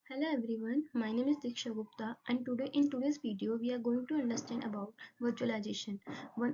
Hello everyone, my name is Diksha Gupta and today in today's video we are going to understand about virtualization.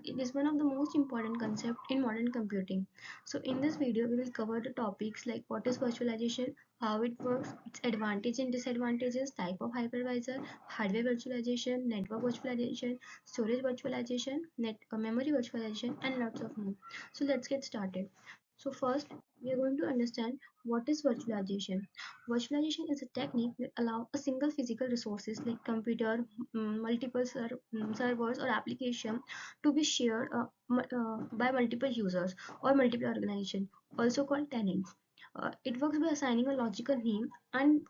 It is one of the most important concepts in modern computing. So in this video we will cover the topics like what is virtualization, how it works, its advantages and disadvantages, type of hypervisor, hardware virtualization, network virtualization, storage virtualization, memory virtualization and lots of more. So let's get started. So first we are going to understand what is virtualization. Virtualization is a technique that allows a single physical resources like computer, multiple servers or application to be shared by multiple users or multiple organizations, also called tenants. It works by assigning a logical name and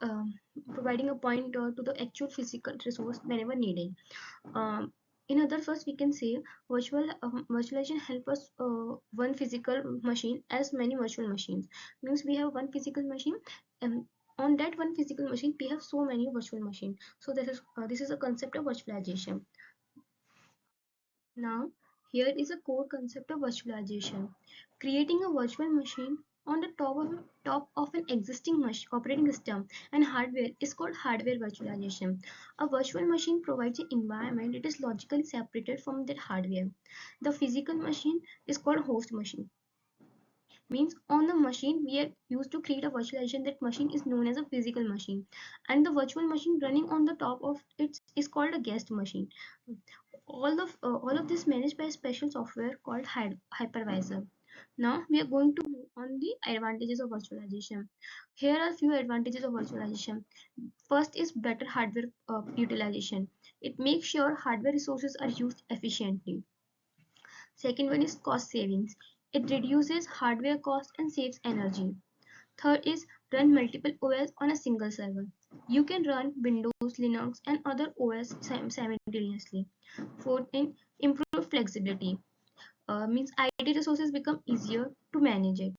providing a pointer to the actual physical resource whenever needed. Um, in other words, we can say virtualization help us one physical machine as many virtual machines. Means we have one physical machine, and on that one physical machine we have so many virtual machines. So this is a concept of virtualization. Now, here is a core concept of virtualization. Creating a virtual machine on the top of an existing operating system and hardware is called hardware virtualization. A virtual machine provides an environment that is logically separated from that hardware. The physical machine is called host machine. Means on the machine we are used to create a virtualization, that machine is known as a physical machine, and the virtual machine running on the top of it is called a guest machine. All of this managed by a special software called hypervisor. Now we are going to move on the advantages of virtualization. Here are few advantages of virtualization. First is better hardware utilization. It makes sure hardware resources are used efficiently. Second one is cost savings. It reduces hardware cost and saves energy. Third is run multiple OS on a single server. You can run Windows, Linux, and other OS simultaneously. Fourth, in improved flexibility. Means IT resources become easier to manage it.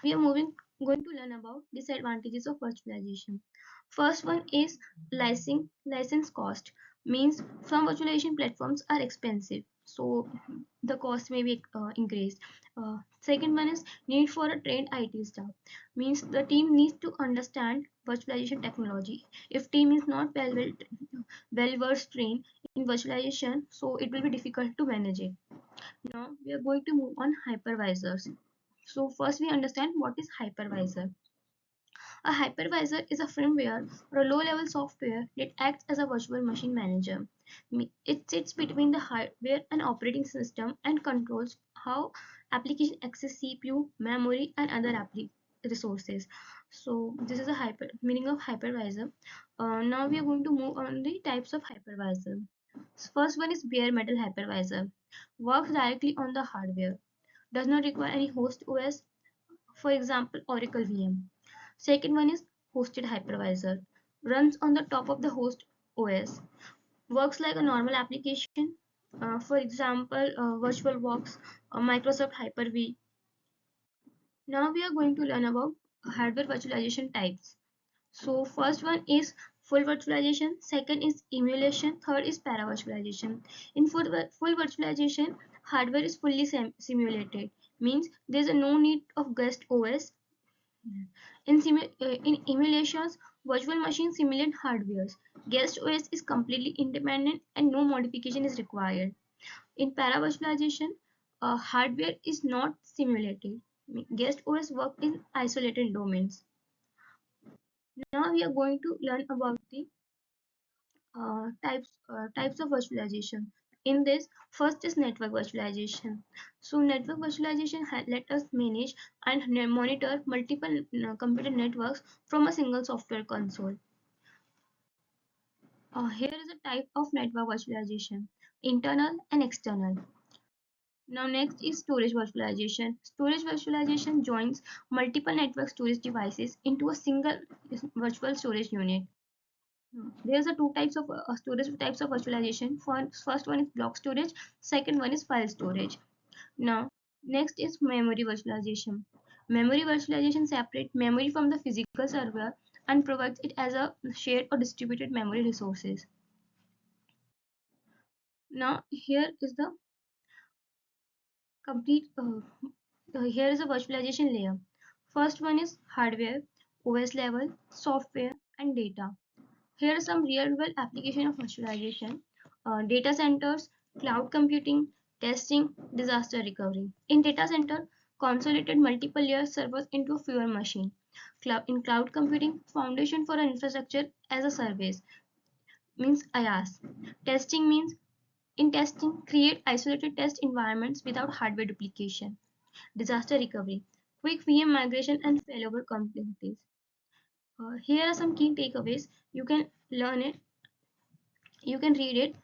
We are going to learn about disadvantages of virtualization. First one is license cost. Means some virtualization platforms are expensive, so the cost may be increased. Second one is need for a trained IT staff. Means the team needs to understand virtualization technology. If team is not well versed trained in virtualization, so it will be difficult to manage it. Now we are going to move on hypervisors. So first we understand what is hypervisor. A hypervisor is a firmware or a low-level software that acts as a virtual machine manager. It sits between the hardware and operating system and controls how application access CPU, memory, and other resources. So this is a meaning of hypervisor. Now we are going to move on the types of hypervisor. First one is bare metal hypervisor. Works directly on the hardware. Does not require any host OS, for example Oracle VM. Second one is hosted hypervisor. Runs on the top of the host OS. Works like a normal application. For example, VirtualBox or Microsoft Hyper-V. Now we are going to learn about hardware virtualization types. So first one is full virtualization, second is emulation, third is para virtualization. In full virtualization, hardware is fully simulated. Means there is no need of guest OS. In emulations, virtual machines simulate hardwares. Guest OS is completely independent and no modification is required. In para-virtualization, hardware is not simulated. Guest OS work in isolated domains. Now we are going to learn about the types of virtualization. In this, first is network virtualization. So network virtualization let us manage and monitor multiple computer networks from a single software console. Here is a type of network virtualization: internal and external. Now next is storage virtualization. Storage virtualization joins multiple network storage devices into a single virtual storage unit. There's a two types of storage types of virtualization. First one is block storage, second one is file storage. Now next is memory virtualization. Memory virtualization separates memory from the physical server and provides it as a shared or distributed memory resources. Now here is a virtualization layer. First one is hardware, OS level, software, and data. Here are some real-world application of virtualization: data centers, cloud computing, testing, disaster recovery. In data center, consolidate multiple layer servers into a fewer machine. In cloud computing, foundation for an infrastructure as a service means IaaS. Testing means in testing, create isolated test environments without hardware duplication. Disaster recovery, quick VM migration and failover complexities. Here are some key takeaways. You can learn it, you can read it,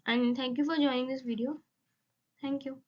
and thank you for joining this video. Thank you.